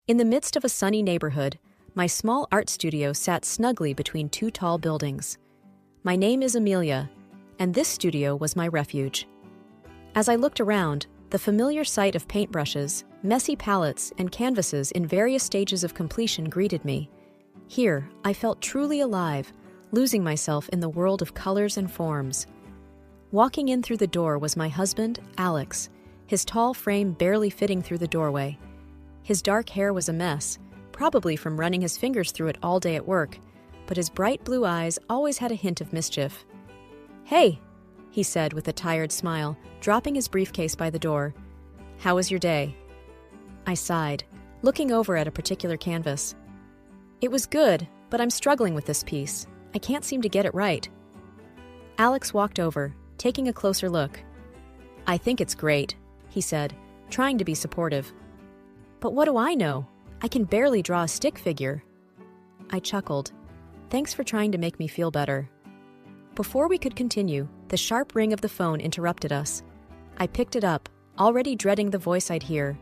In the midst of a sunny neighborhood, my small art studio sat snugly between two tall buildings. My name is Amelia, and this studio was my refuge. As I looked around, the familiar sight of paintbrushes, messy palettes, and canvases in various stages of completion greeted me. Here, I felt truly alive, losing myself in the world of colors and forms. Walking in through the door was my husband, Alex, his tall frame barely fitting through the doorway. His dark hair was a mess, probably from running his fingers through it all day at work, but his bright blue eyes always had a hint of mischief. "Hey," he said with a tired smile, dropping his briefcase by the door. "How was your day?" I sighed, looking over at a particular canvas. "It was good, but I'm struggling with this piece. I can't seem to get it right." Alex walked over, taking a closer look. "I think it's great," he said, trying to be supportive. "But what do I know? I can barely draw a stick figure." I chuckled. "Thanks for trying to make me feel better." Before we could continue, the sharp ring of the phone interrupted us. I picked it up, already dreading the voice I'd hear.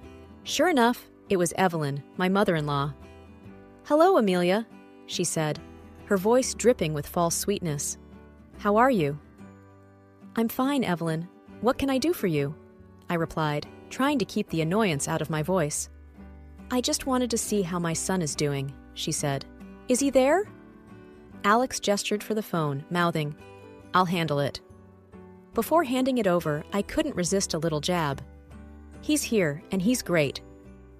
Sure enough, it was Evelyn, my mother-in-law. "Hello, Amelia," she said, her voice dripping with false sweetness. "How are you?" "I'm fine, Evelyn. What can I do for you?" I replied, trying to keep the annoyance out of my voice. "I just wanted to see how my son is doing," she said. "Is he there?" Alex gestured for the phone, mouthing, "I'll handle it." Before handing it over, I couldn't resist a little jab. "He's here, and he's great.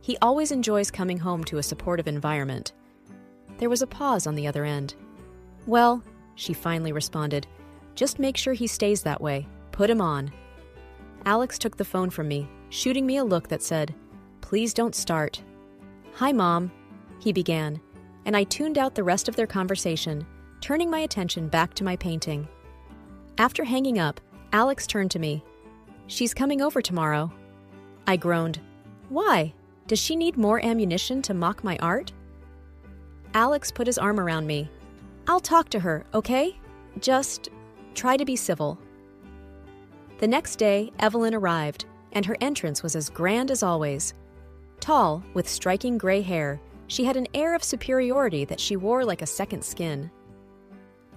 He always enjoys coming home to a supportive environment." There was a pause on the other end. "Well," she finally responded, "just make sure he stays that way. Put him on." Alex took the phone from me, shooting me a look that said, "Please don't start." "Hi, Mom," he began, and I tuned out the rest of their conversation, turning my attention back to my painting. After hanging up, Alex turned to me. "She's coming over tomorrow." I groaned. "Why? Does she need more ammunition to mock my art?" Alex put his arm around me. "I'll talk to her, okay? Just try to be civil." The next day, Evelyn arrived, and her entrance was as grand as always. Tall, with striking gray hair, she had an air of superiority that she wore like a second skin.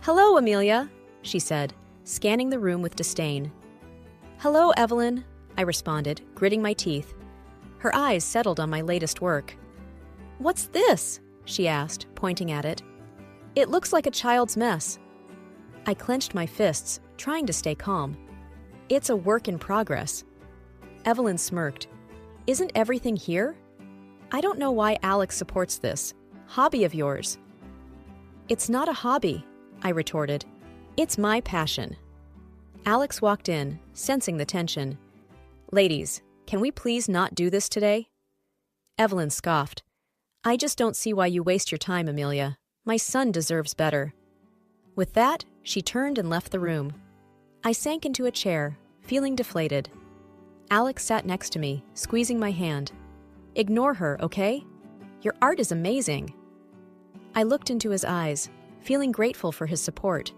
"Hello, Amelia," she said, scanning the room with disdain. "Hello, Evelyn," I responded, gritting my teeth. Her eyes settled on my latest work. "What's this?" she asked, pointing at it. "It looks like a child's mess." I clenched my fists, trying to stay calm. "It's a work in progress." Evelyn smirked. "Isn't everything here?" "I don't know why Alex supports this hobby of yours." "It's not a hobby," I retorted. "It's my passion." Alex walked in, sensing the tension. "Ladies, can we please not do this today?" Evelyn scoffed. "I just don't see why you waste your time, Amelia. My son deserves better." With that, she turned and left the room. I sank into a chair, feeling deflated. Alex sat next to me, squeezing my hand. "Ignore her, okay? Your art is amazing." I looked into his eyes, feeling grateful for his support.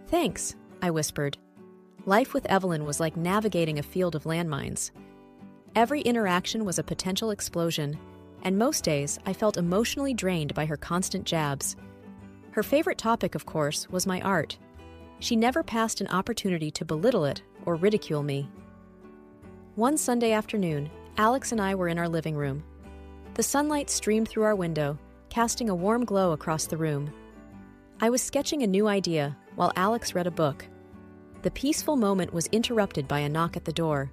"Thanks," I whispered. Life with Evelyn was like navigating a field of landmines. Every interaction was a potential explosion, and most days I felt emotionally drained by her constant jabs. Her favorite topic, of course, was my art. She never passed an opportunity to belittle it or ridicule me. One Sunday afternoon, Alex and I were in our living room. The sunlight streamed through our window, casting a warm glow across the room. I was sketching a new idea while Alex read a book. The peaceful moment was interrupted by a knock at the door.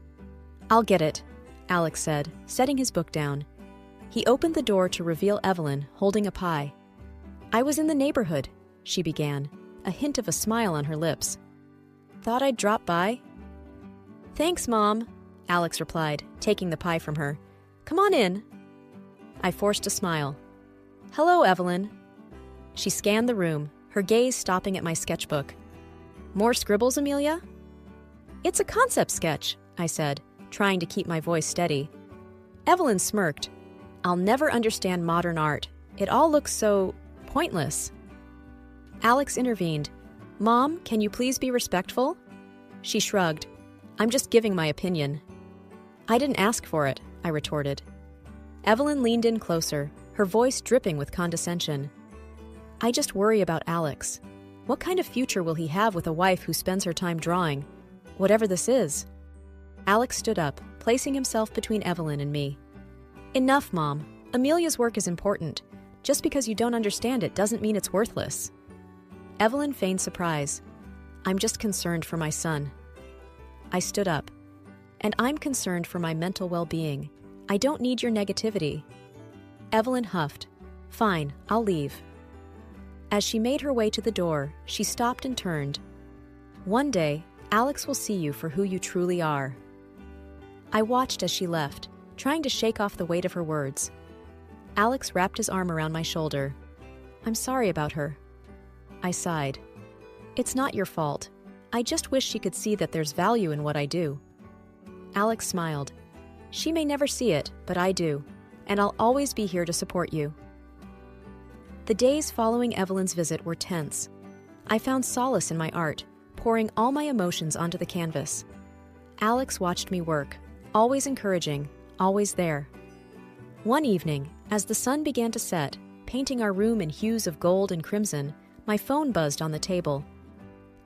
"I'll get it," Alex said, setting his book down. He opened the door to reveal Evelyn holding a pie. "I was in the neighborhood," she began, a hint of a smile on her lips. "Thought I'd drop by." "Thanks, Mom," Alex replied, taking the pie from her. "Come on in." I forced a smile. "Hello, Evelyn." She scanned the room, her gaze stopping at my sketchbook. "More scribbles, Amelia?" "It's a concept sketch," I said, trying to keep my voice steady. Evelyn smirked. "I'll never understand modern art. It all looks so pointless." Alex intervened. "Mom, can you please be respectful?" She shrugged. "I'm just giving my opinion." "I didn't ask for it," I retorted. Evelyn leaned in closer, her voice dripping with condescension. I just worry about Alex. What kind of future will he have with a wife who spends her time drawing? Whatever this is. Alex stood up, placing himself between Evelyn and me. Enough, Mom. Amelia's work is important. Just because you don't understand it doesn't mean it's worthless. Evelyn feigned surprise. I'm just concerned for my son. I stood up. And I'm concerned for my mental well-being. I don't need your negativity. Evelyn huffed. Fine, I'll leave. As she made her way to the door, she stopped and turned. One day, Alex will see you for who you truly are. I watched as she left, trying to shake off the weight of her words. Alex wrapped his arm around my shoulder. I'm sorry about her. I sighed. It's not your fault. I just wish she could see that there's value in what I do. Alex smiled. She may never see it, but I do, and I'll always be here to support you. The days following Evelyn's visit were tense. I found solace in my art, pouring all my emotions onto the canvas. Alex watched me work, always encouraging, always there. One evening, as the sun began to set, painting our room in hues of gold and crimson, my phone buzzed on the table.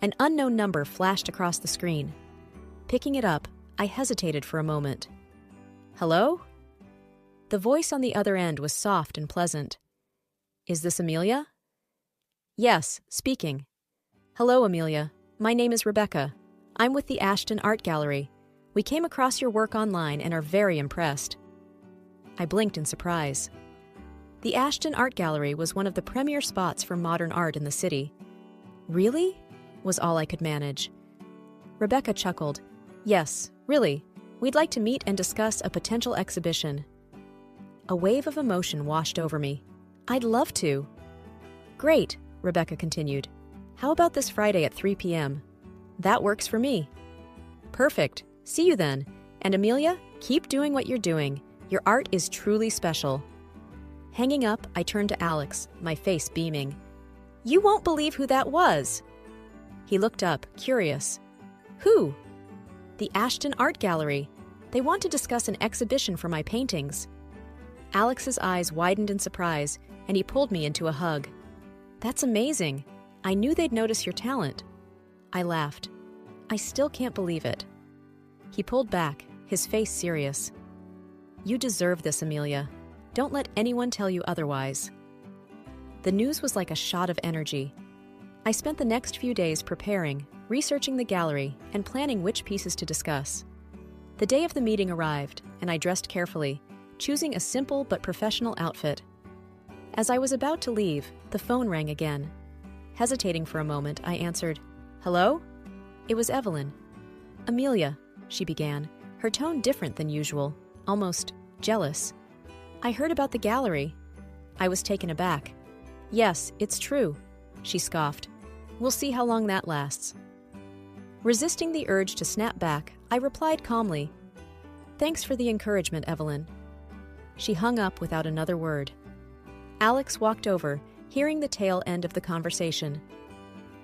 An unknown number flashed across the screen. Picking it up, I hesitated for a moment. Hello? The voice on the other end was soft and pleasant. Is this Amelia? Yes, speaking. Hello, Amelia. My name is Rebecca. I'm with the Ashton Art Gallery. We came across your work online and are very impressed. I blinked in surprise. The Ashton Art Gallery was one of the premier spots for modern art in the city. Really? Was all I could manage. Rebecca chuckled. Yes, really. We'd like to meet and discuss a potential exhibition. A wave of emotion washed over me. I'd love to. Great, Rebecca continued. How about this Friday at 3 p.m.? That works for me. Perfect. See you then. And Amelia, keep doing what you're doing. Your art is truly special. Hanging up, I turned to Alex, my face beaming. You won't believe who that was. He looked up, curious. Who? The Ashton Art Gallery. They want to discuss an exhibition for my paintings. Alex's eyes widened in surprise, and he pulled me into a hug. That's amazing. I knew they'd notice your talent. I laughed. I still can't believe it. He pulled back, his face serious. You deserve this, Amelia. Don't let anyone tell you otherwise. The news was like a shot of energy. I spent the next few days preparing, researching the gallery, and planning which pieces to discuss. The day of the meeting arrived, and I dressed carefully, choosing a simple but professional outfit. As I was about to leave, the phone rang again. Hesitating for a moment, I answered, Hello? It was Evelyn. Amelia, she began, her tone different than usual, almost jealous. I heard about the gallery. I was taken aback. Yes, it's true, she scoffed. We'll see how long that lasts. Resisting the urge to snap back, I replied calmly, Thanks for the encouragement, Evelyn. She hung up without another word. Alex walked over, hearing the tail end of the conversation.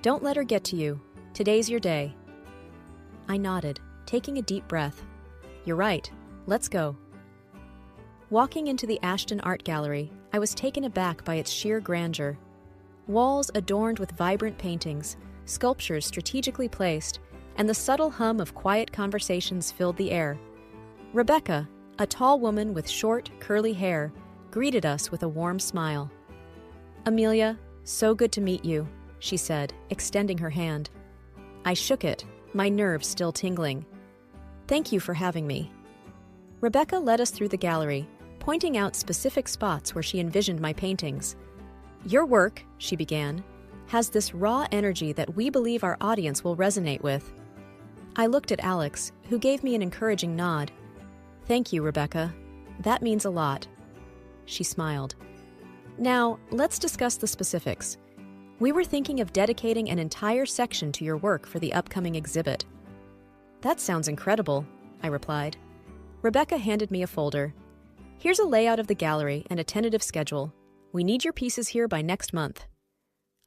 Don't let her get to you. Today's your day. I nodded, taking a deep breath. You're right. Let's go. Walking into the Ashton Art Gallery, I was taken aback by its sheer grandeur. Walls adorned with vibrant paintings, sculptures strategically placed, and the subtle hum of quiet conversations filled the air. Rebecca, a tall woman with short, curly hair, greeted us with a warm smile. Amelia, so good to meet you, she said, extending her hand. I shook it, my nerves still tingling. Thank you for having me. Rebecca led us through the gallery, pointing out specific spots where she envisioned my paintings. Your work, she began, has this raw energy that we believe our audience will resonate with. I looked at Alex, who gave me an encouraging nod. Thank you, Rebecca. That means a lot. She smiled. Now, let's discuss the specifics. We were thinking of dedicating an entire section to your work for the upcoming exhibit. That sounds incredible, I replied. Rebecca handed me a folder. Here's a layout of the gallery and a tentative schedule. We need your pieces here by next month.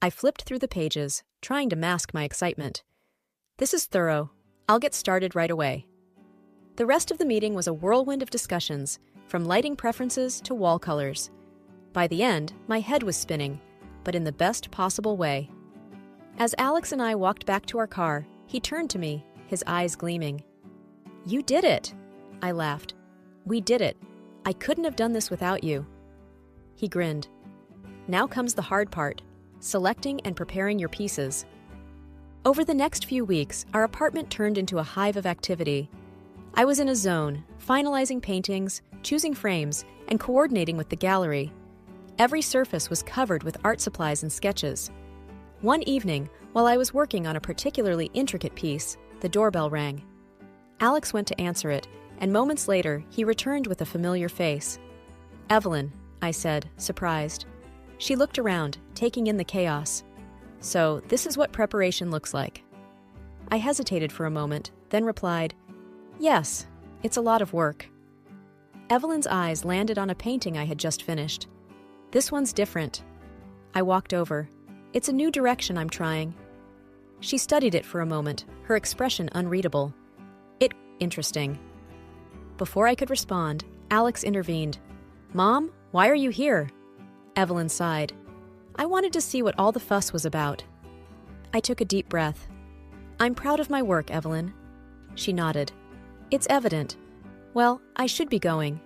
I flipped through the pages, trying to mask my excitement. This is thorough. I'll get started right away. The rest of the meeting was a whirlwind of discussions, from lighting preferences to wall colors. By the end, my head was spinning, but in the best possible way. As Alex and I walked back to our car, he turned to me, his eyes gleaming. "You did it!" I laughed. "We did it. I couldn't have done this without you." He grinned. "Now comes the hard part, selecting and preparing your pieces." Over the next few weeks, our apartment turned into a hive of activity. I was in a zone, finalizing paintings, choosing frames, and coordinating with the gallery. Every surface was covered with art supplies and sketches. One evening, while I was working on a particularly intricate piece, the doorbell rang. Alex went to answer it, and moments later, he returned with a familiar face. "Evelyn," I said, surprised. She looked around, taking in the chaos. "So, this is what preparation looks like." I hesitated for a moment, then replied, "Yes, it's a lot of work." Evelyn's eyes landed on a painting I had just finished. "This one's different." I walked over. "It's a new direction I'm trying." She studied it for a moment, her expression unreadable. Interesting." Before I could respond, Alex intervened. "Mom, why are you here?" Evelyn sighed. "I wanted to see what all the fuss was about." I took a deep breath. "I'm proud of my work, Evelyn." She nodded. "It's evident. Well, I should be going."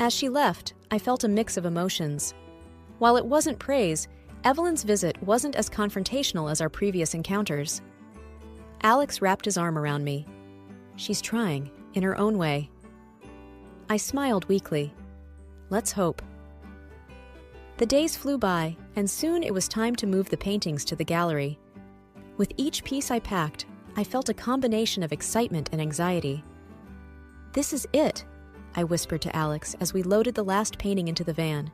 As she left, I felt a mix of emotions. While it wasn't praise, Evelyn's visit wasn't as confrontational as our previous encounters. Alex wrapped his arm around me. "She's trying, in her own way." I smiled weakly. Let's hope. The days flew by, and soon it was time to move the paintings to the gallery. With each piece I packed, I felt a combination of excitement and anxiety. "This is it," I whispered to Alex as we loaded the last painting into the van.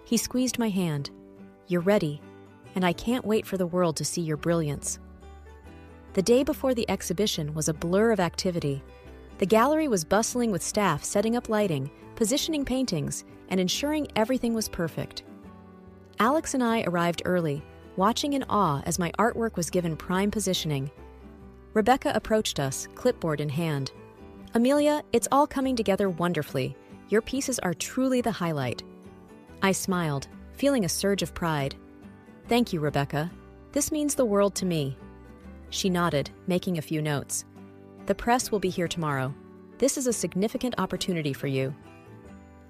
He squeezed my hand. "You're ready, and I can't wait for the world to see your brilliance." The day before the exhibition was a blur of activity. The gallery was bustling with staff setting up lighting, positioning paintings, and ensuring everything was perfect. Alex and I arrived early, watching in awe as my artwork was given prime positioning. Rebecca approached us, clipboard in hand. "Amelia, it's all coming together wonderfully. Your pieces are truly the highlight." I smiled, feeling a surge of pride. "Thank you, Rebecca. This means the world to me." She nodded, making a few notes. "The press will be here tomorrow. This is a significant opportunity for you."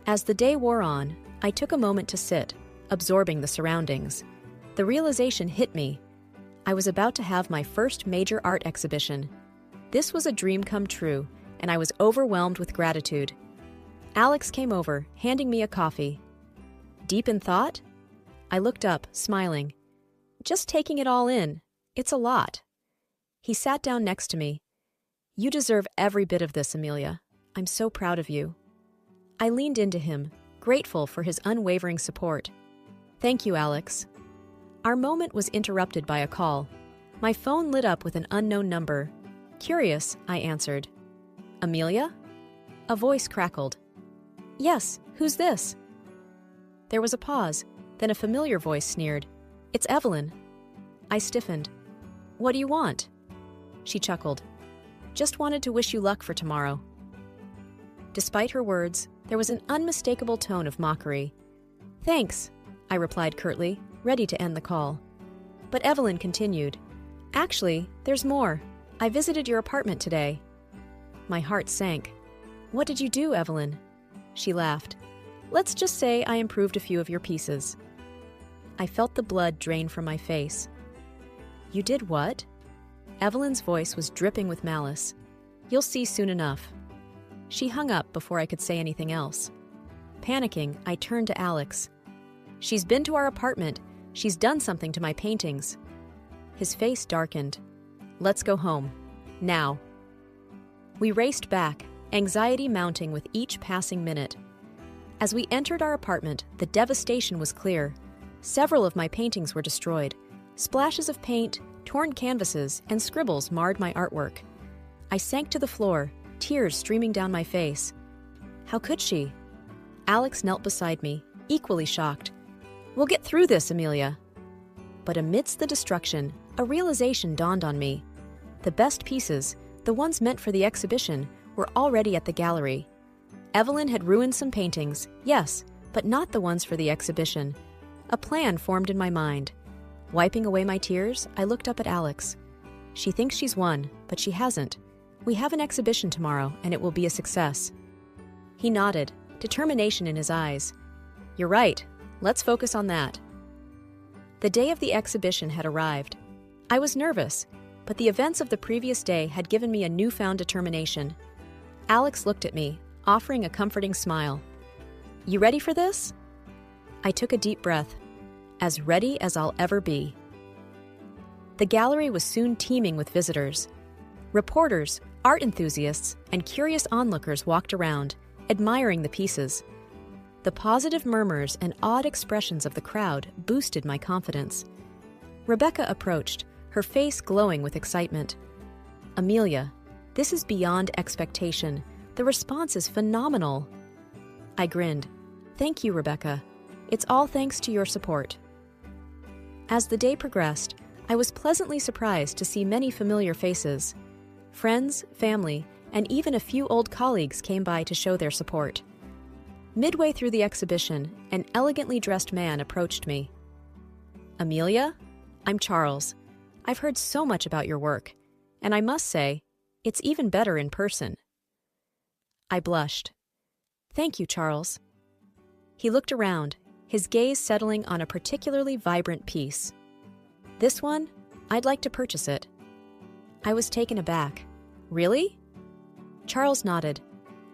As the day wore on, I took a moment to sit, absorbing the surroundings. The realization hit me. I was about to have my first major art exhibition. This was a dream come true, and I was overwhelmed with gratitude. Alex came over, handing me a coffee. "Deep in thought?" I looked up, smiling. "Just taking it all in. It's a lot." He sat down next to me. "You deserve every bit of this, Amelia. I'm so proud of you." I leaned into him, grateful for his unwavering support. "Thank you, Alex." Our moment was interrupted by a call. My phone lit up with an unknown number. Curious, I answered. "Amelia?" A voice crackled. "Yes, who's this?" There was a pause, then a familiar voice sneered. "It's Evelyn." I stiffened. "What do you want?" She chuckled. "Just wanted to wish you luck for tomorrow." Despite her words, there was an unmistakable tone of mockery. "Thanks," I replied curtly, ready to end the call. But Evelyn continued. "Actually, there's more. I visited your apartment today." My heart sank. "What did you do, Evelyn?" She laughed. "Let's just say I improved a few of your pieces." I felt the blood drain from my face. "You did what?" Evelyn's voice was dripping with malice. "You'll see soon enough." She hung up before I could say anything else. Panicking, I turned to Alex. "She's been to our apartment. She's done something to my paintings." His face darkened. "Let's go home. Now." We raced back, anxiety mounting with each passing minute. As we entered our apartment, the devastation was clear. Several of my paintings were destroyed. Splashes of paint, torn canvases, and scribbles marred my artwork. I sank to the floor, tears streaming down my face. How could she? Alex knelt beside me, equally shocked. "We'll get through this, Amelia." But amidst the destruction, a realization dawned on me. The best pieces, the ones meant for the exhibition, were already at the gallery. Evelyn had ruined some paintings, yes, but not the ones for the exhibition. A plan formed in my mind. Wiping away my tears, I looked up at Alex. She thinks she's won, but she hasn't. We have an exhibition tomorrow, and it will be a success. He nodded, determination in his eyes. You're right. Let's focus on that. The day of the exhibition had arrived. I was nervous, but the events of the previous day had given me a newfound determination. Alex looked at me, offering a comforting smile. You ready for this? I took a deep breath. As ready as I'll ever be. The gallery was soon teeming with visitors. Reporters, art enthusiasts, and curious onlookers walked around, admiring the pieces. The positive murmurs and odd expressions of the crowd boosted my confidence. Rebecca approached, her face glowing with excitement. Amelia, this is beyond expectation. The response is phenomenal. I grinned. Thank you, Rebecca. It's all thanks to your support. As the day progressed, I was pleasantly surprised to see many familiar faces. Friends, family, and even a few old colleagues came by to show their support. Midway through the exhibition, an elegantly dressed man approached me. Amelia, I'm Charles. I've heard so much about your work, and I must say, it's even better in person. I blushed. Thank you, Charles. He looked around, his gaze settling on a particularly vibrant piece. This one, I'd like to purchase it. I was taken aback. Really? Charles nodded.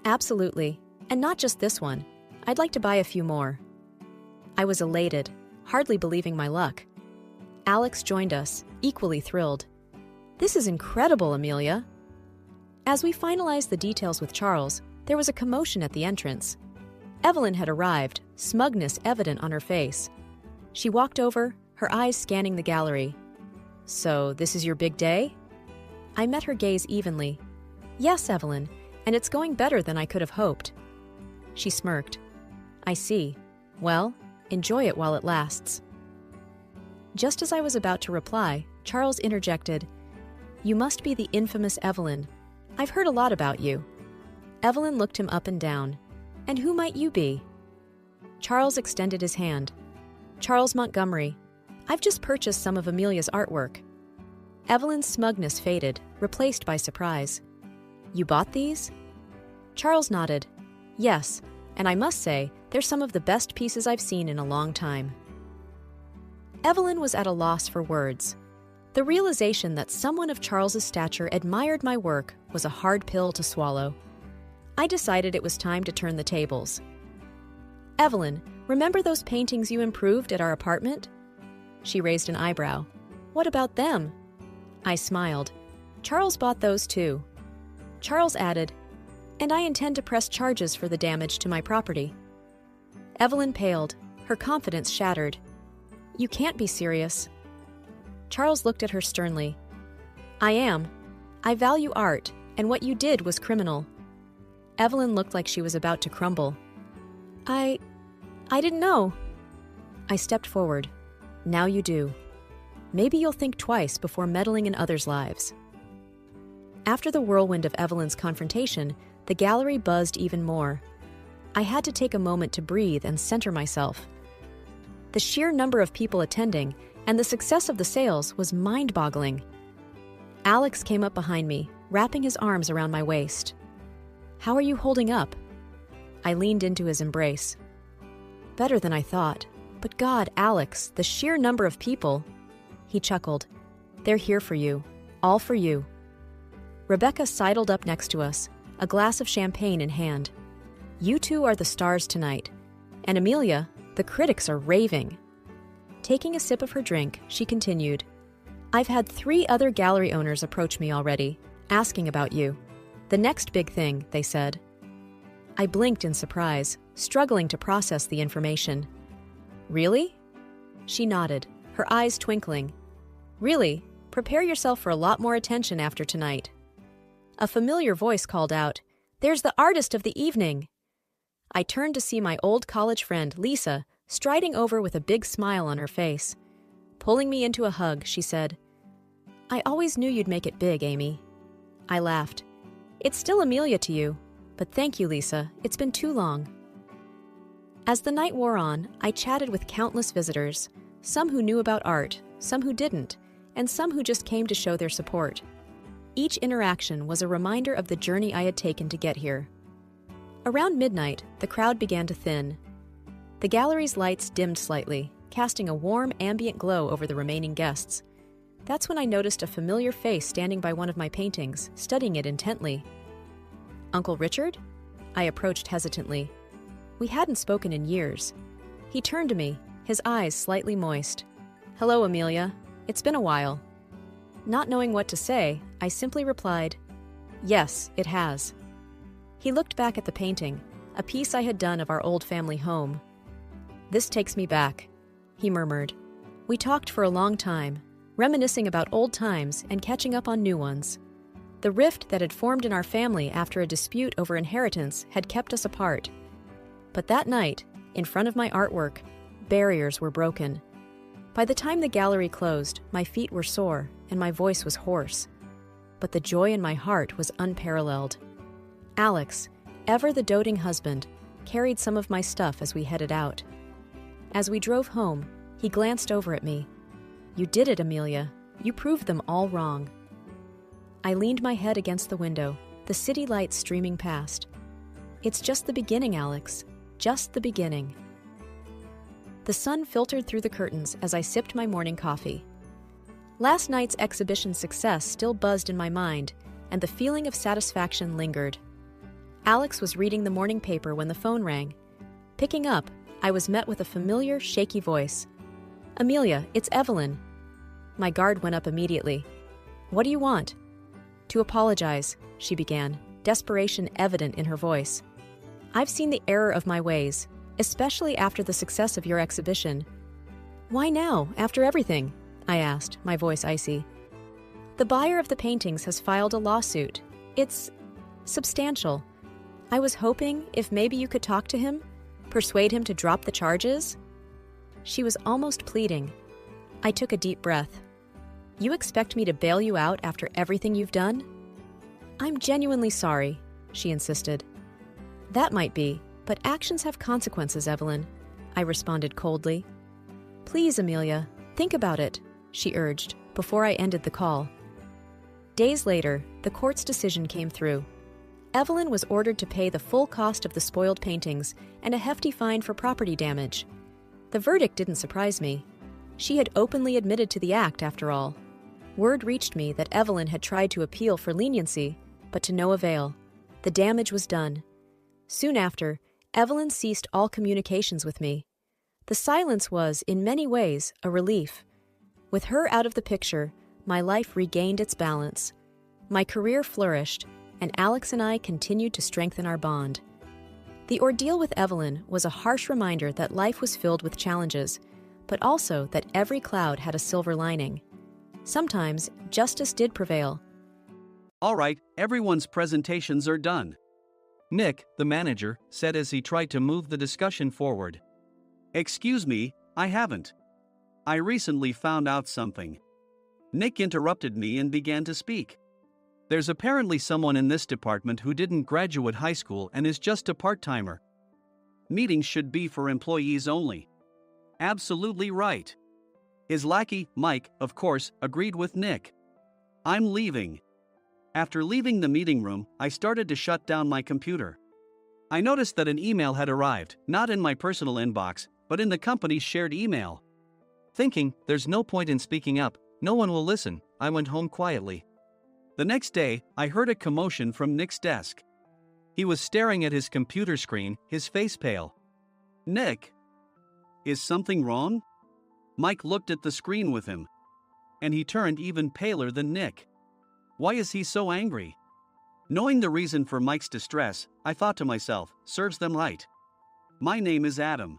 Absolutely, and not just this one. I'd like to buy a few more. I was elated, hardly believing my luck. Alex joined us, equally thrilled. This is incredible, Amelia. As we finalized the details with Charles, there was a commotion at the entrance. Evelyn had arrived, smugness evident on her face. She walked over, her eyes scanning the gallery. So, this is your big day? I met her gaze evenly. Yes, Evelyn, and it's going better than I could have hoped. She smirked. I see. Well, enjoy it while it lasts. Just as I was about to reply, Charles interjected. You must be the infamous Evelyn. I've heard a lot about you. Evelyn looked him up and down. And who might you be? Charles extended his hand. Charles Montgomery. I've just purchased some of Amelia's artwork. Evelyn's smugness faded, replaced by surprise. You bought these? Charles nodded. Yes, and I must say, they're some of the best pieces I've seen in a long time. Evelyn was at a loss for words. The realization that someone of Charles's stature admired my work was a hard pill to swallow. I decided it was time to turn the tables. Evelyn, remember those paintings you improved at our apartment? She raised an eyebrow. What about them? I smiled. Charles bought those too. Charles added, and I intend to press charges for the damage to my property. Evelyn paled, her confidence shattered. You can't be serious. Charles looked at her sternly. I am. I value art, and what you did was criminal. Evelyn looked like she was about to crumble. I didn't know. I stepped forward. Now you do. Maybe you'll think twice before meddling in others' lives. After the whirlwind of Evelyn's confrontation, the gallery buzzed even more. I had to take a moment to breathe and center myself. The sheer number of people attending and the success of the sales was mind-boggling. Alex came up behind me, wrapping his arms around my waist. How are you holding up? I leaned into his embrace. Better than I thought. But God, Alex, the sheer number of people. He chuckled. They're here for you. All for you. Rebecca sidled up next to us, a glass of champagne in hand. You two are the stars tonight. And Amelia, the critics are raving. Taking a sip of her drink, she continued. I've had 3 other gallery owners approach me already, asking about you. The next big thing, they said. I blinked in surprise, struggling to process the information. Really? She nodded, her eyes twinkling. Really, prepare yourself for a lot more attention after tonight. A familiar voice called out, There's the artist of the evening! I turned to see my old college friend, Lisa, striding over with a big smile on her face. Pulling me into a hug, she said, I always knew you'd make it big, Amy. I laughed. It's still Amelia to you, But thank you, Lisa. It's been too long. As the night wore on, I chatted with countless visitors, some who knew about art, some who didn't, and some who just came to show their support. Each interaction was a reminder of the journey I had taken to get here. Around midnight, the crowd began to thin. The gallery's lights dimmed slightly, casting a warm, ambient glow over the remaining guests. That's when I noticed a familiar face standing by one of my paintings, studying it intently. Uncle Richard? I approached hesitantly. We hadn't spoken in years. He turned to me, his eyes slightly moist. Hello, Amelia. It's been a while. Not knowing what to say, I simply replied, Yes, it has. He looked back at the painting, a piece I had done of our old family home. This takes me back, he murmured. We talked for a long time, reminiscing about old times and catching up on new ones. The rift that had formed in our family after a dispute over inheritance had kept us apart. But that night, in front of my artwork, barriers were broken. By the time the gallery closed, my feet were sore and my voice was hoarse. But the joy in my heart was unparalleled. Alex, ever the doting husband, carried some of my stuff as we headed out. As we drove home, he glanced over at me. You did it, Amelia. You proved them all wrong. I leaned my head against the window, the city lights streaming past. It's just the beginning, Alex. Just the beginning. The sun filtered through the curtains as I sipped my morning coffee. Last night's exhibition success still buzzed in my mind, and the feeling of satisfaction lingered. Alex was reading the morning paper when the phone rang. Picking up, I was met with a familiar, shaky voice. Amelia, it's Evelyn. My guard went up immediately. What do you want? To apologize, she began, desperation evident in her voice. I've seen the error of my ways, especially after the success of your exhibition. Why now, after everything? I asked, my voice icy. The buyer of the paintings has filed a lawsuit. It's substantial. I was hoping if maybe you could talk to him, persuade him to drop the charges. She was almost pleading. I took a deep breath. You expect me to bail you out after everything you've done? I'm genuinely sorry, she insisted. That might be, but actions have consequences, Evelyn, I responded coldly. Please, Amelia, think about it, she urged, before I ended the call. Days later, the court's decision came through. Evelyn was ordered to pay the full cost of the spoiled paintings and a hefty fine for property damage. The verdict didn't surprise me. She had openly admitted to the act, after all. Word reached me that Evelyn had tried to appeal for leniency, but to no avail. The damage was done. Soon after, Evelyn ceased all communications with me. The silence was, in many ways, a relief. With her out of the picture, my life regained its balance. My career flourished, and Alex and I continued to strengthen our bond. The ordeal with Evelyn was a harsh reminder that life was filled with challenges, but also that every cloud had a silver lining. Sometimes, justice did prevail. All right, everyone's presentations are done, Nick, the manager, said as he tried to move the discussion forward. Excuse me, I haven't. I recently found out something. Nick interrupted me and began to speak. There's apparently someone in this department who didn't graduate high school and is just a part-timer. Meetings should be for employees only. Absolutely right. His lackey, Mike, of course, agreed with Nick. I'm leaving. After leaving the meeting room, I started to shut down my computer. I noticed that an email had arrived, not in my personal inbox, but in the company's shared email. Thinking, there's no point in speaking up, no one will listen, I went home quietly. The next day, I heard a commotion from Nick's desk. He was staring at his computer screen, his face pale. Nick? Is something wrong? Mike looked at the screen with him. And he turned even paler than Nick. Why is he so angry? Knowing the reason for Mike's distress, I thought to myself, serves them right. My name is Adam.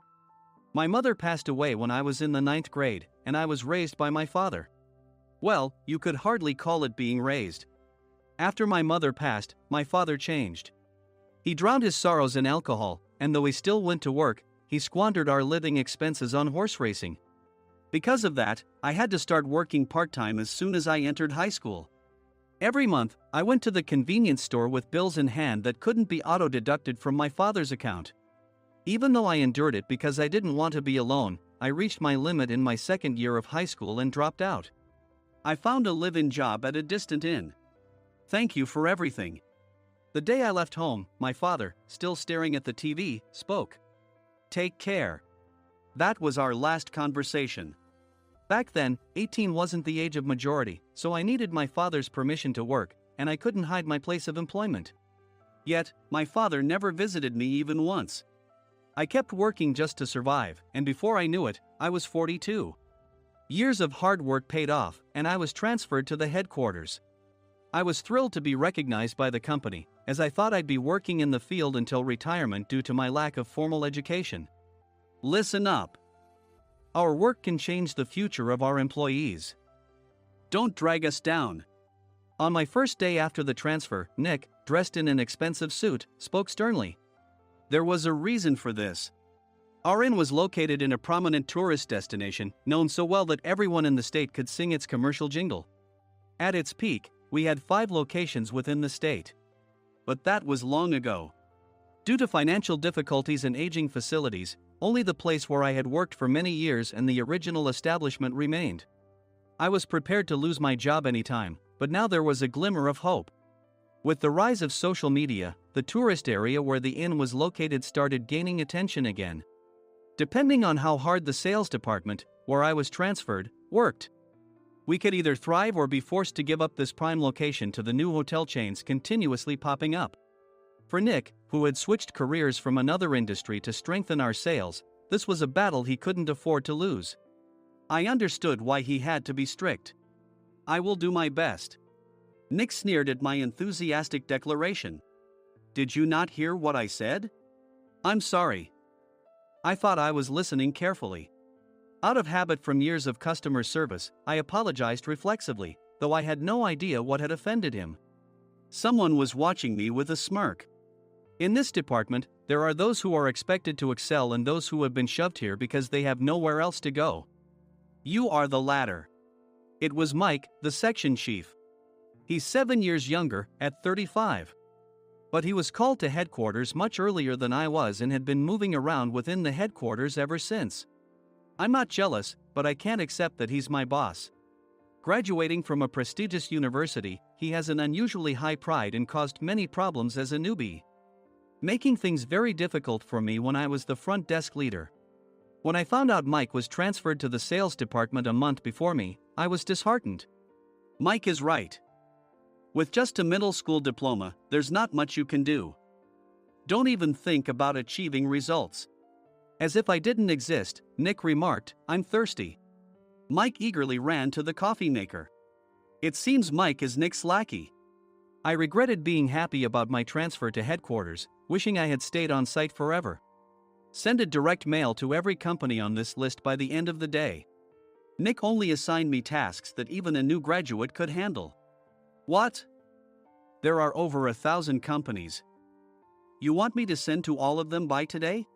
My mother passed away when I was in the 9th grade, and I was raised by my father. Well, you could hardly call it being raised. After my mother passed, my father changed. He drowned his sorrows in alcohol, and though he still went to work, he squandered our living expenses on horse racing. Because of that, I had to start working part-time as soon as I entered high school. Every month, I went to the convenience store with bills in hand that couldn't be auto-deducted from my father's account. Even though I endured it because I didn't want to be alone, I reached my limit in my second year of high school and dropped out. I found a live-in job at a distant inn. Thank you for everything. The day I left home, my father, still staring at the TV, spoke. Take care. That was our last conversation. Back then, 18 wasn't the age of majority, so I needed my father's permission to work, and I couldn't hide my place of employment. Yet, my father never visited me even once. I kept working just to survive, and before I knew it, I was 42. Years of hard work paid off, and I was transferred to the headquarters. I was thrilled to be recognized by the company, as I thought I'd be working in the field until retirement due to my lack of formal education. Listen up. Our work can change the future of our employees. Don't drag us down. On my first day after the transfer, Nick, dressed in an expensive suit, spoke sternly. There was a reason for this. Our inn was located in a prominent tourist destination, known so well that everyone in the state could sing its commercial jingle. At its peak, we had 5 locations within the state. But that was long ago. Due to financial difficulties and aging facilities, only the place where I had worked for many years and the original establishment remained. I was prepared to lose my job anytime, but now there was a glimmer of hope. With the rise of social media, the tourist area where the inn was located started gaining attention again. Depending on how hard the sales department, where I was transferred, worked, we could either thrive or be forced to give up this prime location to the new hotel chains continuously popping up. For Nick, who had switched careers from another industry to strengthen our sales, this was a battle he couldn't afford to lose. I understood why he had to be strict. I will do my best. Nick sneered at my enthusiastic declaration. Did you not hear what I said? I'm sorry. I thought I was listening carefully. Out of habit from years of customer service, I apologized reflexively, though I had no idea what had offended him. Someone was watching me with a smirk. In this department, there are those who are expected to excel and those who have been shoved here because they have nowhere else to go. You are the latter. It was Mike, the section chief. He's 7 years younger, at 35. But he was called to headquarters much earlier than I was and had been moving around within the headquarters ever since. I'm not jealous, but I can't accept that he's my boss. Graduating from a prestigious university, he has an unusually high pride and caused many problems as a newbie, making things very difficult for me when I was the front desk leader. When I found out Mike was transferred to the sales department a month before me, I was disheartened. Mike is right. With just a middle school diploma, there's not much you can do. Don't even think about achieving results. As if I didn't exist, Nick remarked, I'm thirsty. Mike eagerly ran to the coffee maker. It seems Mike is Nick's lackey. I regretted being happy about my transfer to headquarters, wishing I had stayed on site forever. Send a direct mail to every company on this list by the end of the day. Nick only assigned me tasks that even a new graduate could handle. What? There are over 1,000 companies. You want me to send to all of them by today?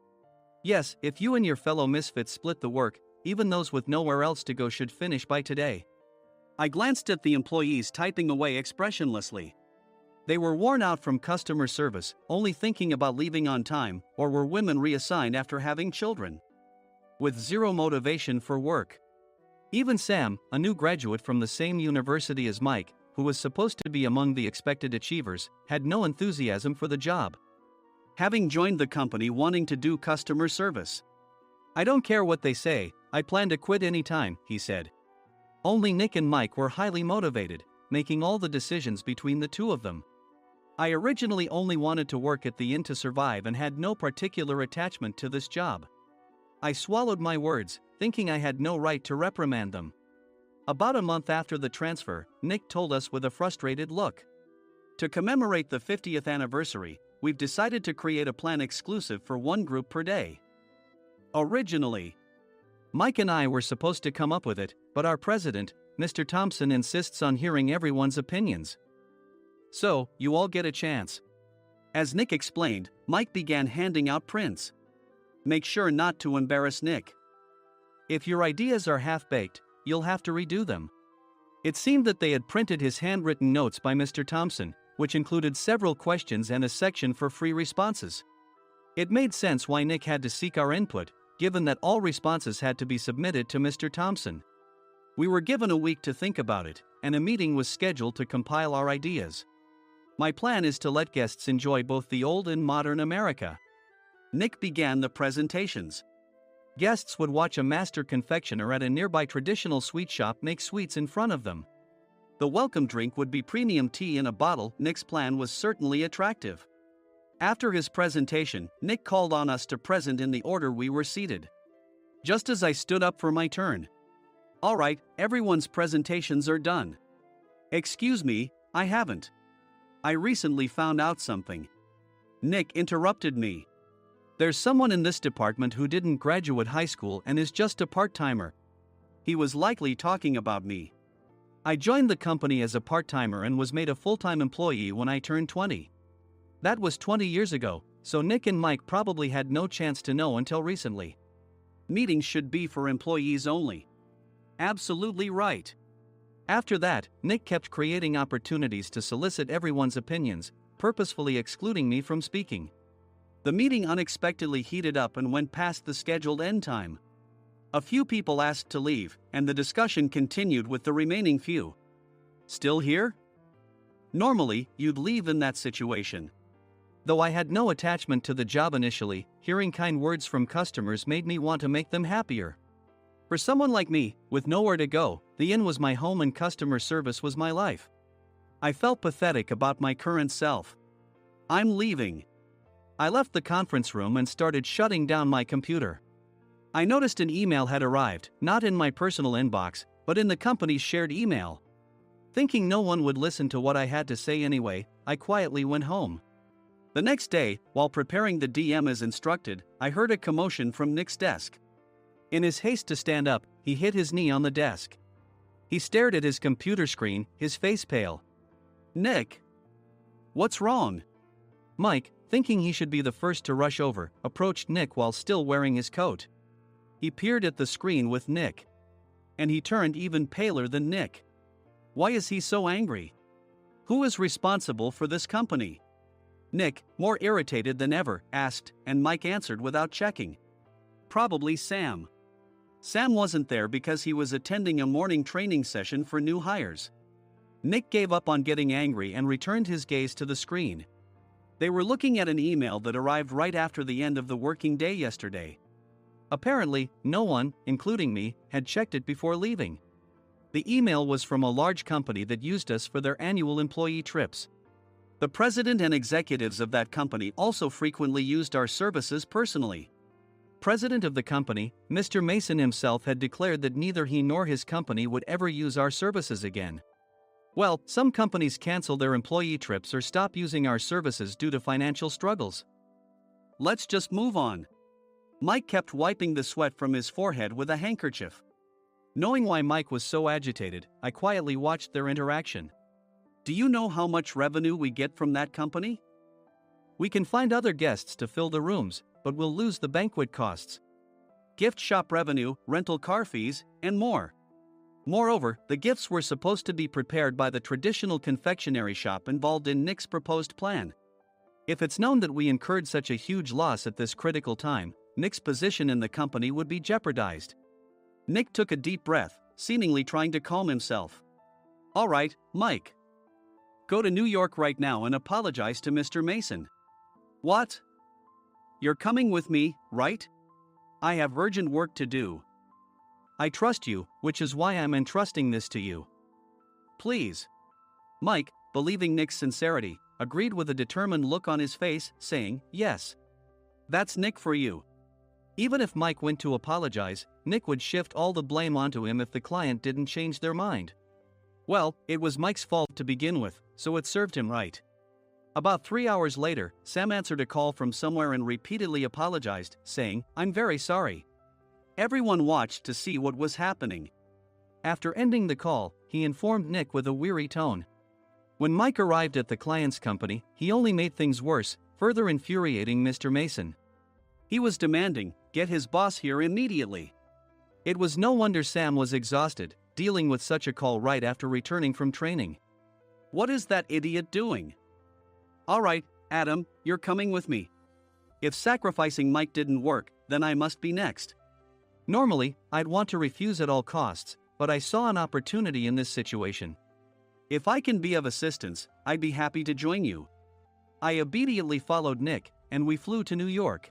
Yes, if you and your fellow misfits split the work, even those with nowhere else to go should finish by today. I glanced at the employees typing away expressionlessly. They were worn out from customer service, only thinking about leaving on time, or were women reassigned after having children, with zero motivation for work. Even Sam, a new graduate from the same university as Mike, who was supposed to be among the expected achievers, had no enthusiasm for the job, having joined the company wanting to do customer service. I don't care what they say, I plan to quit anytime, he said. Only Nick and Mike were highly motivated, making all the decisions between the two of them. I originally only wanted to work at the inn to survive and had no particular attachment to this job. I swallowed my words, thinking I had no right to reprimand them. About a month after the transfer, Nick told us with a frustrated look. To commemorate the 50th anniversary, we've decided to create a plan exclusive for one group per day. Originally, Mike and I were supposed to come up with it, but our president, Mr. Thompson, insists on hearing everyone's opinions. So, you all get a chance. As Nick explained, Mike began handing out prints. Make sure not to embarrass Nick. If your ideas are half-baked, you'll have to redo them. It seemed that they had printed his handwritten notes by Mr. Thompson, which included several questions and a section for free responses. It made sense why Nick had to seek our input, given that all responses had to be submitted to Mr. Thompson. We were given a week to think about it, and a meeting was scheduled to compile our ideas. My plan is to let guests enjoy both the old and modern America. Nick began the presentations. Guests would watch a master confectioner at a nearby traditional sweet shop make sweets in front of them. The welcome drink would be premium tea in a bottle. Nick's plan was certainly attractive. After his presentation, Nick called on us to present in the order we were seated. Just as I stood up for my turn. "All right, everyone's presentations are done." "Excuse me, I haven't. I recently found out something." Nick interrupted me. "There's someone in this department who didn't graduate high school and is just a part-timer." He was likely talking about me. I joined the company as a part-timer and was made a full-time employee when I turned 20. That was 20 years ago, so Nick and Mike probably had no chance to know until recently. Meetings should be for employees only. Absolutely right. After that, Nick kept creating opportunities to solicit everyone's opinions, purposefully excluding me from speaking. The meeting unexpectedly heated up and went past the scheduled end time. A few people asked to leave, and the discussion continued with the remaining few. "Still here?" Normally, you'd leave in that situation. Though I had no attachment to the job initially, hearing kind words from customers made me want to make them happier. For someone like me, with nowhere to go, the inn was my home and customer service was my life. I felt pathetic about my current self. "I'm leaving." I left the conference room and started shutting down my computer. I noticed an email had arrived, not in my personal inbox, but in the company's shared email. Thinking no one would listen to what I had to say anyway, I quietly went home. The next day, while preparing the DM as instructed, I heard a commotion from Nick's desk. In his haste to stand up, he hit his knee on the desk. He stared at his computer screen, his face pale. "Nick? What's wrong?" Mike, thinking he should be the first to rush over, approached Nick while still wearing his coat. He peered at the screen with Nick. And he turned even paler than Nick. Why is he so angry? Who is responsible for this company? Nick, more irritated than ever, asked, and Mike answered without checking. Probably Sam. Sam wasn't there because he was attending a morning training session for new hires. Nick gave up on getting angry and returned his gaze to the screen. They were looking at an email that arrived right after the end of the working day yesterday. Apparently, no one, including me, had checked it before leaving. The email was from a large company that used us for their annual employee trips. The president and executives of that company also frequently used our services personally. President of the company, Mr. Mason himself, had declared that neither he nor his company would ever use our services again. Well, some companies cancel their employee trips or stop using our services due to financial struggles. Let's just move on. Mike kept wiping the sweat from his forehead with a handkerchief. Knowing why Mike was so agitated, I quietly watched their interaction. Do you know how much revenue we get from that company? We can find other guests to fill the rooms, but we'll lose the banquet costs, gift shop revenue, rental car fees, and more. Moreover, the gifts were supposed to be prepared by the traditional confectionery shop involved in Nick's proposed plan. If it's known that we incurred such a huge loss at this critical time, Nick's position in the company would be jeopardized. Nick took a deep breath, seemingly trying to calm himself. All right, Mike. Go to New York right now and apologize to Mr. Mason. What? You're coming with me, right? I have urgent work to do. I trust you, which is why I'm entrusting this to you. Please. Mike, believing Nick's sincerity, agreed with a determined look on his face, saying, yes. That's Nick for you. Even if Mike went to apologize, Nick would shift all the blame onto him if the client didn't change their mind. Well, it was Mike's fault to begin with, so it served him right. About 3 hours later, Sam answered a call from somewhere and repeatedly apologized, saying, I'm very sorry. Everyone watched to see what was happening. After ending the call, he informed Nick with a weary tone. When Mike arrived at the client's company, he only made things worse, further infuriating Mr. Mason. He was demanding, get his boss here immediately. It was no wonder Sam was exhausted. dealing with such a call right after returning from training. What is that idiot doing? Alright, Adam, you're coming with me. If sacrificing Mike didn't work, then I must be next. Normally, I'd want to refuse at all costs, but I saw an opportunity in this situation. If I can be of assistance, I'd be happy to join you. I immediately followed Nick, and we flew to New York.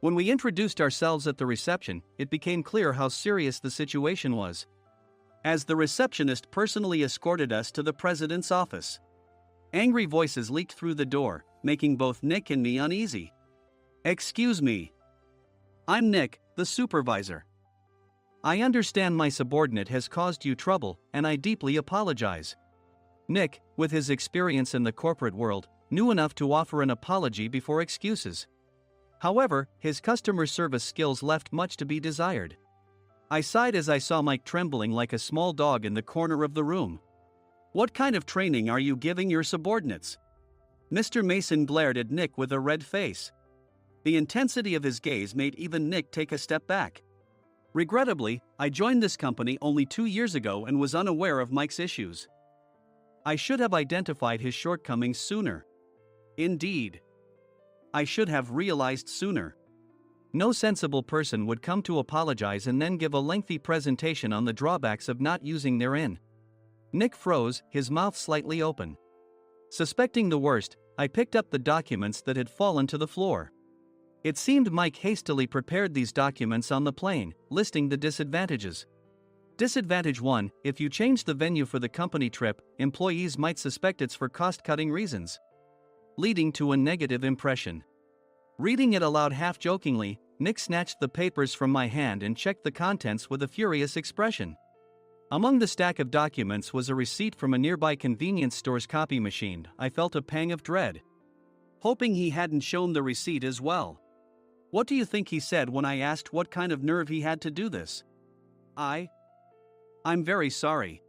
When we introduced ourselves at the reception, it became clear how serious the situation was, as the receptionist personally escorted us to the president's office. Angry voices leaked through the door, making both Nick and me uneasy. Excuse me. I'm Nick, the supervisor. I understand my subordinate has caused you trouble, and I deeply apologize. Nick, with his experience in the corporate world, knew enough to offer an apology before excuses. However, his customer service skills left much to be desired. I sighed as I saw Mike trembling like a small dog in the corner of the room. What kind of training are you giving your subordinates? Mr. Mason glared at Nick with a red face. The intensity of his gaze made even Nick take a step back. Regrettably, I joined this company only 2 years ago and was unaware of Mike's issues. I should have identified his shortcomings sooner. Indeed. I should have realized sooner. No sensible person would come to apologize and then give a lengthy presentation on the drawbacks of not using their in. Nick froze, his mouth slightly open. Suspecting the worst, I picked up the documents that had fallen to the floor. It seemed Mike hastily prepared these documents on the plane, listing the disadvantages. Disadvantage 1: if you change the venue for the company trip, employees might suspect it's for cost-cutting reasons, leading to a negative impression. Reading it aloud half-jokingly, Nick snatched the papers from my hand and checked the contents with a furious expression. Among the stack of documents was a receipt from a nearby convenience store's copy machine. I felt a pang of dread, hoping he hadn't shown the receipt as well. What do you think he said when I asked what kind of nerve he had to do this? I'm very sorry.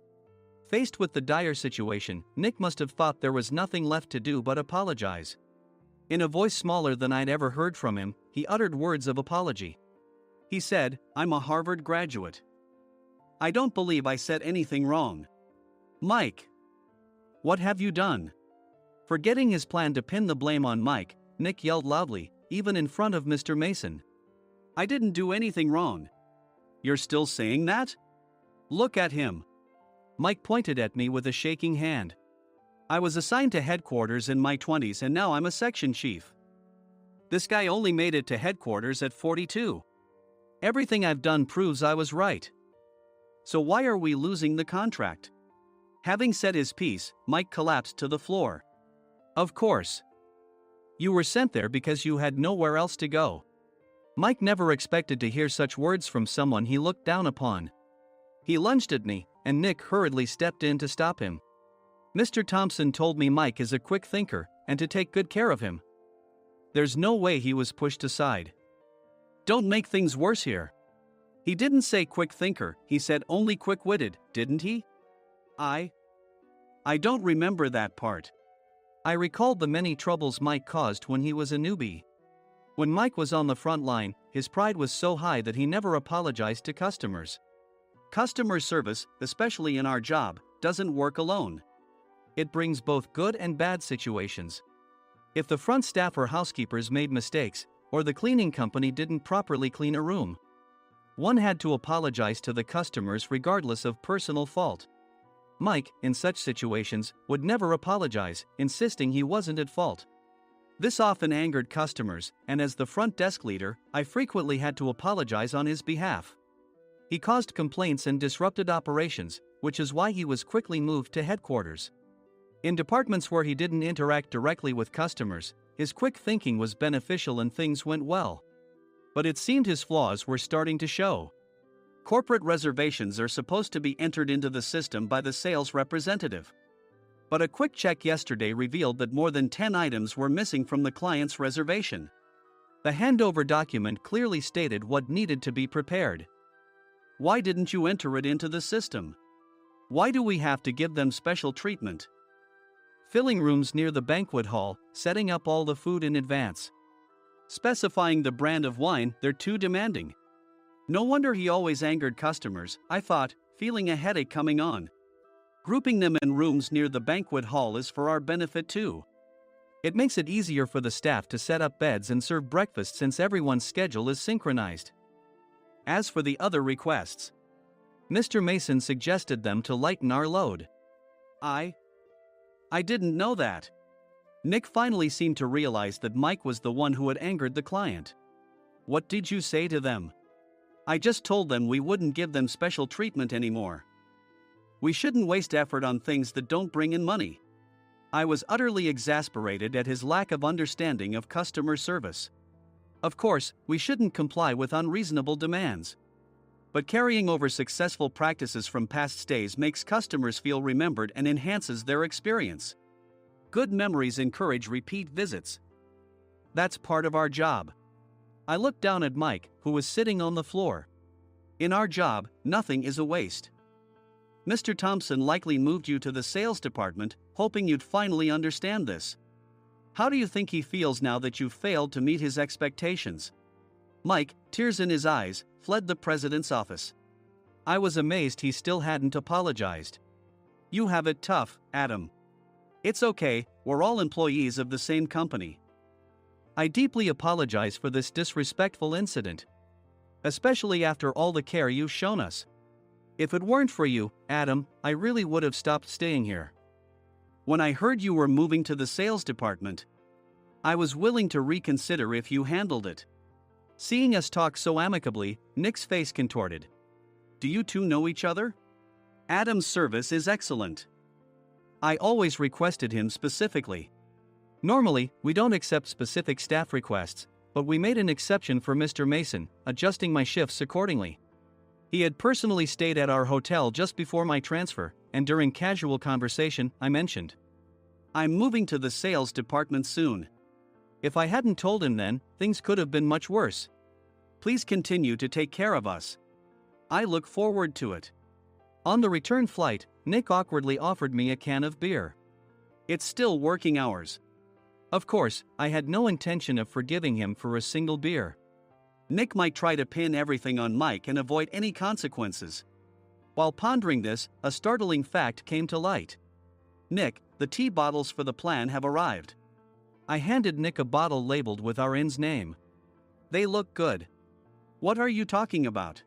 Faced with the dire situation, Nick must have thought there was nothing left to do but apologize. In a voice smaller than I'd ever heard from him, he uttered words of apology. He said, "I'm a Harvard graduate. I don't believe I said anything wrong." Mike! What have you done? Forgetting his plan to pin the blame on Mike, Nick yelled loudly, even in front of Mr. Mason. I didn't do anything wrong. You're still saying that? Look at him. Mike pointed at me with a shaking hand. I was assigned to headquarters in my 20s and now I'm a section chief. This guy only made it to headquarters at 42. Everything I've done proves I was right. So why are we losing the contract? Having said his piece, Mike collapsed to the floor. Of course. You were sent there because you had nowhere else to go. Mike never expected to hear such words from someone he looked down upon. He lunged at me, and Nick hurriedly stepped in to stop him. Mr. Thompson told me Mike is a quick thinker, and to take good care of him. There's no way he was pushed aside. Don't make things worse here. He didn't say quick thinker, he said only quick-witted, didn't he? I don't remember that part. I recalled the many troubles Mike caused when he was a newbie. When Mike was on the front line, his pride was so high that he never apologized to customers. Customer service, especially in our job, doesn't work alone. It brings both good and bad situations. If the front staff or housekeepers made mistakes, or the cleaning company didn't properly clean a room, one had to apologize to the customers regardless of personal fault. Mike, in such situations, would never apologize, insisting he wasn't at fault. This often angered customers, and as the front desk leader, I frequently had to apologize on his behalf. He caused complaints and disrupted operations, which is why he was quickly moved to headquarters. In departments where he didn't interact directly with customers, his quick thinking was beneficial and things went well. But it seemed his flaws were starting to show. Corporate reservations are supposed to be entered into the system by the sales representative. But a quick check yesterday revealed that more than 10 items were missing from the client's reservation. The handover document clearly stated what needed to be prepared. Why didn't you enter it into the system? Why do we have to give them special treatment? Filling rooms near the banquet hall, setting up all the food in advance. Specifying the brand of wine, they're too demanding. No wonder he always angered customers, I thought, feeling a headache coming on. Grouping them in rooms near the banquet hall is for our benefit too. It makes it easier for the staff to set up beds and serve breakfast since everyone's schedule is synchronized. As for the other requests, Mr. Mason suggested them to lighten our load. I didn't know that. Nick finally seemed to realize that Mike was the one who had angered the client. What did you say to them? I just told them we wouldn't give them special treatment anymore. We shouldn't waste effort on things that don't bring in money. I was utterly exasperated at his lack of understanding of customer service. Of course, we shouldn't comply with unreasonable demands. But carrying over successful practices from past stays makes customers feel remembered and enhances their experience. Good memories encourage repeat visits. That's part of our job. I looked down at Mike, who was sitting on the floor. In our job, nothing is a waste. Mr. Thompson likely moved you to the sales department, hoping you'd finally understand this. How do you think he feels now that you've failed to meet his expectations? Mike, tears in his eyes, fled the president's office. I was amazed he still hadn't apologized. You have it tough, Adam. It's okay, we're all employees of the same company. I deeply apologize for this disrespectful incident. Especially after all the care you've shown us. If it weren't for you, Adam, I really would have stopped staying here. When I heard you were moving to the sales department, I was willing to reconsider if you handled it. Seeing us talk so amicably, Nick's face contorted. Do you two know each other? Adam's service is excellent. I always requested him specifically. Normally, we don't accept specific staff requests, but we made an exception for Mr. Mason, adjusting my shifts accordingly. He had personally stayed at our hotel just before my transfer, and during casual conversation, I mentioned, I'm moving to the sales department soon. If I hadn't told him then, things could have been much worse. Please continue to take care of us. I look forward to it. On the return flight, Nick awkwardly offered me a can of beer. It's still working hours. Of course, I had no intention of forgiving him for a single beer. Nick might try to pin everything on Mike and avoid any consequences. While pondering this, a startling fact came to light. Nick, the tea bottles for the plan have arrived. I handed Nick a bottle labeled with our inn's name. They look good. What are you talking about?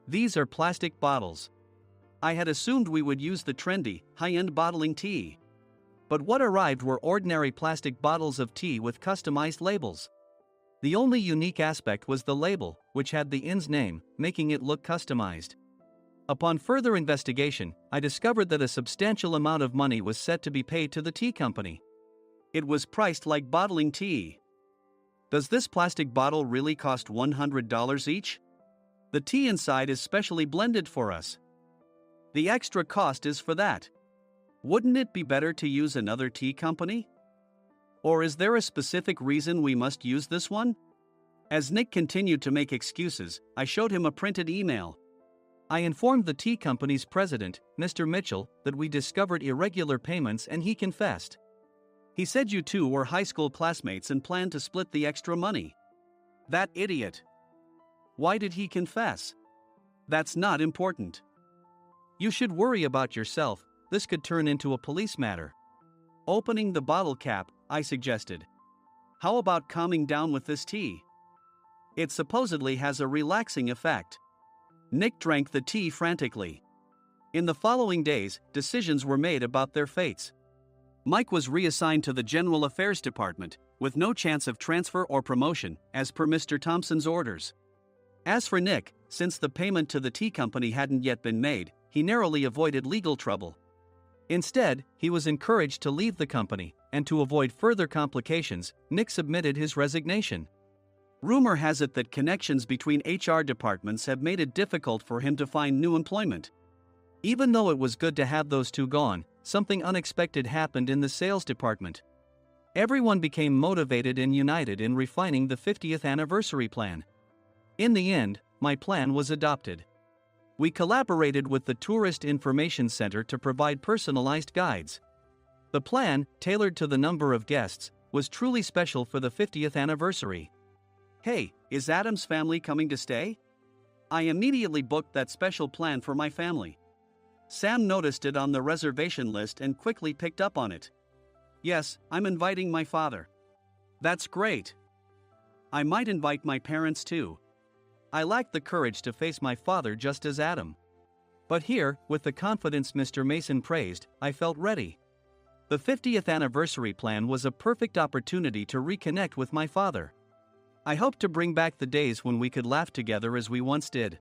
These are plastic bottles. I had assumed we would use the trendy, high-end bottling tea. But what arrived were ordinary plastic bottles of tea with customized labels. The only unique aspect was the label, which had the inn's name, making it look customized. Upon further investigation, I discovered that a substantial amount of money was set to be paid to the tea company. It was priced like bottling tea. Does this plastic bottle really cost $100 each? The tea inside is specially blended for us. The extra cost is for that. Wouldn't it be better to use another tea company? Or is there a specific reason we must use this one? As Nick continued to make excuses, I showed him a printed email. I informed the tea company's president, Mr. Mitchell, that we discovered irregular payments and he confessed. He said you two were high school classmates and planned to split the extra money. That idiot. Why did he confess? That's not important. You should worry about yourself, this could turn into a police matter. Opening the bottle cap, I suggested. How about calming down with this tea? It supposedly has a relaxing effect. Nick drank the tea frantically. In the following days, decisions were made about their fates. Mike was reassigned to the General Affairs Department, with no chance of transfer or promotion, as per Mr. Thompson's orders. As for Nick, since the payment to the tea company hadn't yet been made, he narrowly avoided legal trouble. Instead, he was encouraged to leave the company, and to avoid further complications, Nick submitted his resignation. Rumor has it that connections between HR departments have made it difficult for him to find new employment. Even though it was good to have those two gone, something unexpected happened in the sales department. Everyone became motivated and united in refining the 50th anniversary plan. In the end, my plan was adopted. We collaborated with the Tourist Information Center to provide personalized guides. The plan, tailored to the number of guests, was truly special for the 50th anniversary. Hey, is Adam's family coming to stay? I immediately booked that special plan for my family. Sam noticed it on the reservation list and quickly picked up on it. Yes, I'm inviting my father. That's great. I might invite my parents too. I lacked the courage to face my father just as Adam. But here, with the confidence Mr. Mason praised, I felt ready. The 50th anniversary plan was a perfect opportunity to reconnect with my father. I hoped to bring back the days when we could laugh together as we once did.